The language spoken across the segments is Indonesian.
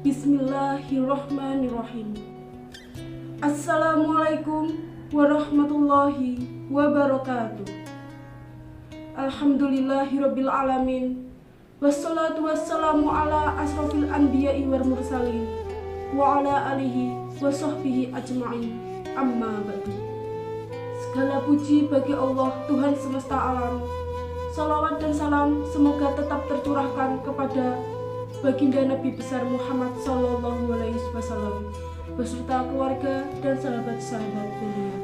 Bismillahirrahmanirrahim. Assalamualaikum warahmatullahi wabarakatuh. Alhamdulillahirabbil alamin. Wassalatu wassalamu ala asrofil anbiya'i wal mursalin wa ala alihi wa sahbihi ajma'in. Amma ba'du. Segala puji bagi Allah, Tuhan semesta alam. Salawat dan salam semoga tetap tercurahkan kepada baginda Nabi besar Muhammad Sallallahu Alaihi Wasallam beserta keluarga dan sahabat-sahabat beliau.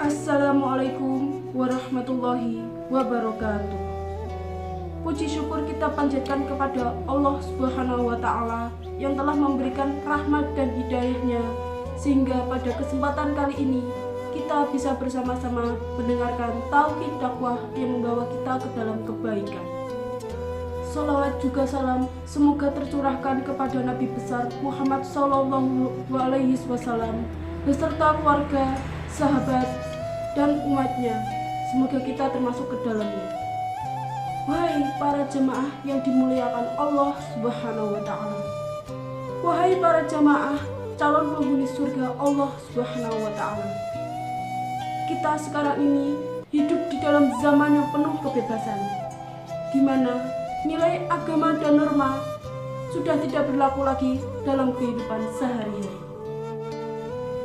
Assalamualaikum warahmatullahi wabarakatuh. Puji syukur kita panjatkan kepada Allah Subhanahu wa Ta'ala yang telah memberikan rahmat dan hidayahnya sehingga pada kesempatan kali ini kita bisa bersama-sama mendengarkan tauhid dakwah yang membawa kita ke dalam kebaikan. Salawat juga salam semoga tercurahkan kepada Nabi besar Muhammad Sallallahu Alaihi Wasallam beserta keluarga, sahabat, dan umatnya. Semoga kita termasuk ke dalamnya. Wahai para jemaah yang dimuliakan Allah Subhanahu wa Ta'ala. Wahai para jemaah calon penghuni surga Allah Subhanahu wa Ta'ala. Kita sekarang ini hidup di dalam zaman yang penuh kebebasan, di mana nilai agama dan norma sudah tidak berlaku lagi dalam kehidupan sehari-hari.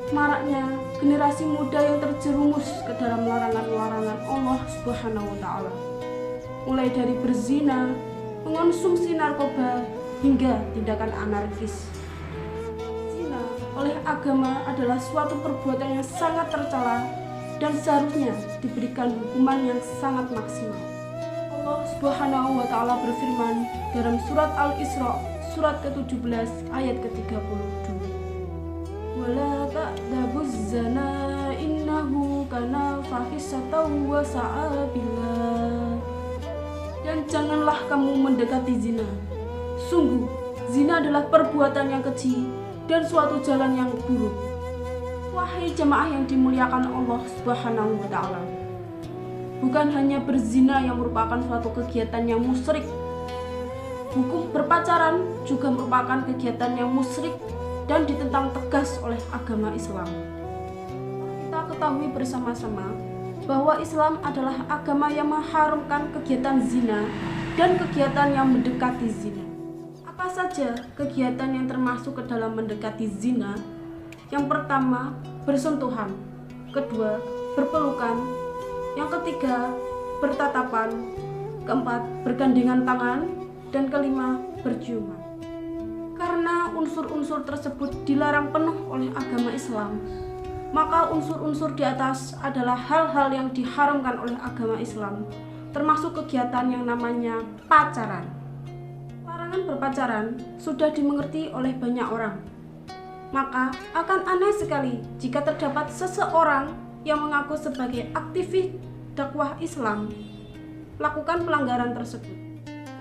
Maraknya generasi muda yang terjerumus ke dalam larangan-larangan Allah Subhanahu wa Ta'ala, mulai dari berzina, mengonsumsi narkoba, hingga tindakan anarkis. Zina oleh agama adalah suatu perbuatan yang sangat tercela dan seharusnya diberikan hukuman yang sangat maksimal. Allah Subhanahu wa Ta'ala berfirman dalam surat Al-Isra surat ke-17 ayat ke-32. Wala ta'dabuz zina innahu kana fahisatan wa sa'a billah. Dan janganlah kamu mendekati zina. Sungguh zina adalah perbuatan yang keji dan suatu jalan yang buruk. Wahai jemaah yang dimuliakan Allah Subhanahu wa Ta'ala, bukan hanya berzina yang merupakan suatu kegiatan yang musyrik. Hukum berpacaran juga merupakan kegiatan yang musyrik dan ditentang tegas oleh agama Islam. Kita ketahui bersama-sama bahwa Islam adalah agama yang mengharamkan kegiatan zina dan kegiatan yang mendekati zina. Apa saja kegiatan yang termasuk ke dalam mendekati zina? Yang pertama, bersentuhan. Kedua, berpelukan. Yang ketiga, bertatapan. Keempat, bergandengan tangan. Dan kelima, berciuman. Karena unsur-unsur tersebut dilarang penuh oleh agama Islam, maka unsur-unsur di atas adalah hal-hal yang diharamkan oleh agama Islam, termasuk kegiatan yang namanya pacaran. Larangan berpacaran sudah dimengerti oleh banyak orang. Maka akan aneh sekali jika terdapat seseorang yang mengaku sebagai aktivis dakwah Islam melakukan pelanggaran tersebut.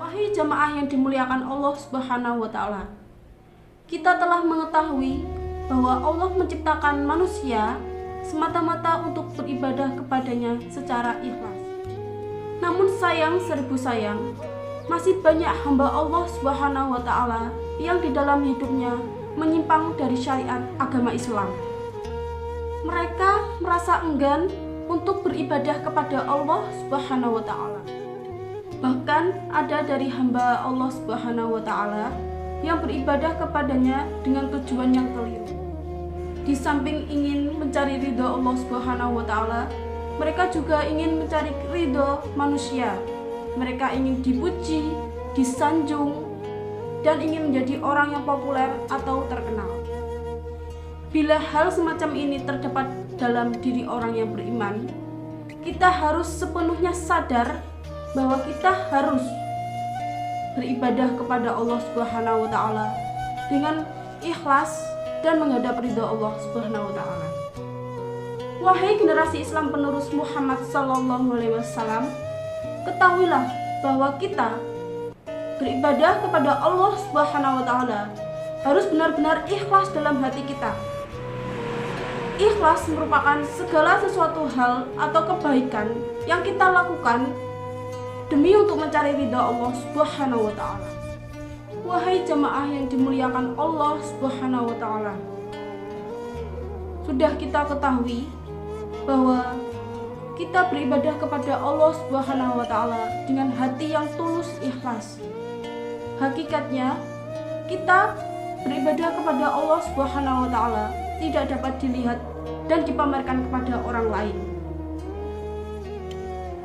Wahai jamaah yang dimuliakan Allah Subhanahu wa Ta'ala, kita telah mengetahui bahwa Allah menciptakan manusia semata-mata untuk beribadah kepadanya secara ikhlas. Namun sayang seribu sayang, masih banyak hamba Allah Subhanahu wa Ta'ala yang di dalam hidupnya menyimpang dari syariat agama Islam. Mereka merasa enggan untuk beribadah kepada Allah Subhanahu wa Ta'ala. Bahkan ada dari hamba Allah Subhanahu wa Ta'ala yang beribadah kepadanya dengan tujuan yang keliru. Di samping ingin mencari ridho Allah Subhanahu wa Ta'ala, mereka juga ingin mencari ridho manusia. Mereka ingin dipuji, disanjung, dan ingin menjadi orang yang populer atau terkenal. Bila hal semacam ini terdapat dalam diri orang yang beriman, kita harus sepenuhnya sadar bahwa kita harus beribadah kepada Allah Subhanahu wa Ta'ala dengan ikhlas dan menghadap ridha Allah Subhanahu wa Ta'ala. Wahai generasi Islam penerus Muhammad Sallallahu Alaihi Wasallam, ketahuilah bahwa kita beribadah kepada Allah Subhanahu wa Ta'ala harus benar-benar ikhlas dalam hati kita. Ikhlas merupakan segala sesuatu hal atau kebaikan yang kita lakukan demi untuk mencari ridha Allah Subhanahu wa Ta'ala. Wahai jamaah yang dimuliakan Allah Subhanahu wa Ta'ala, sudah kita ketahui bahwa kita beribadah kepada Allah Subhanahu wa Ta'ala dengan hati yang tulus ikhlas. Hakikatnya, kita beribadah kepada Allah Subhanahu wa Ta'ala tidak dapat dilihat dan dipamerkan kepada orang lain.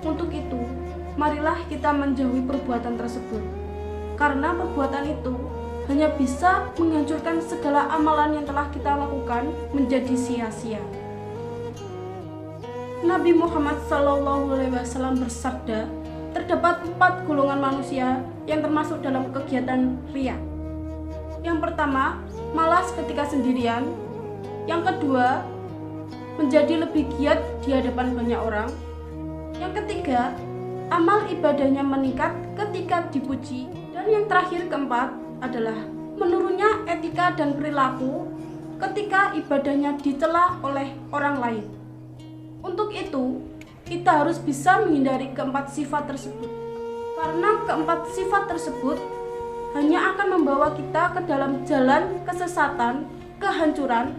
Untuk itu, marilah kita menjauhi perbuatan tersebut, karena perbuatan itu hanya bisa menghancurkan segala amalan yang telah kita lakukan menjadi sia-sia. Nabi Muhammad SAW bersabda, terdapat 4 golongan manusia yang termasuk dalam kegiatan riya. Yang pertama, malas ketika sendirian. Yang kedua, menjadi lebih giat di hadapan banyak orang. Yang ketiga, amal ibadahnya meningkat ketika dipuji. Dan yang terakhir, keempat, adalah menurunnya etika dan perilaku ketika ibadahnya dicela oleh orang lain. Untuk itu, kita harus bisa menghindari keempat sifat tersebut. Karena keempat sifat tersebut hanya akan membawa kita ke dalam jalan kesesatan, kehancuran,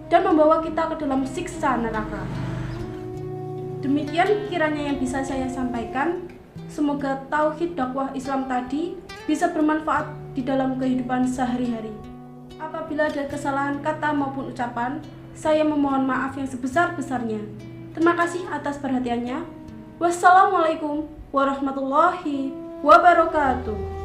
dan membawa kita ke dalam siksa neraka. Demikian kiranya yang bisa saya sampaikan. Semoga tauhid dakwah Islam tadi bisa bermanfaat di dalam kehidupan sehari-hari. Apabila ada kesalahan kata maupun ucapan, saya memohon maaf yang sebesar-besarnya. Terima kasih atas perhatiannya. Wassalamualaikum warahmatullahi wabarakatuh.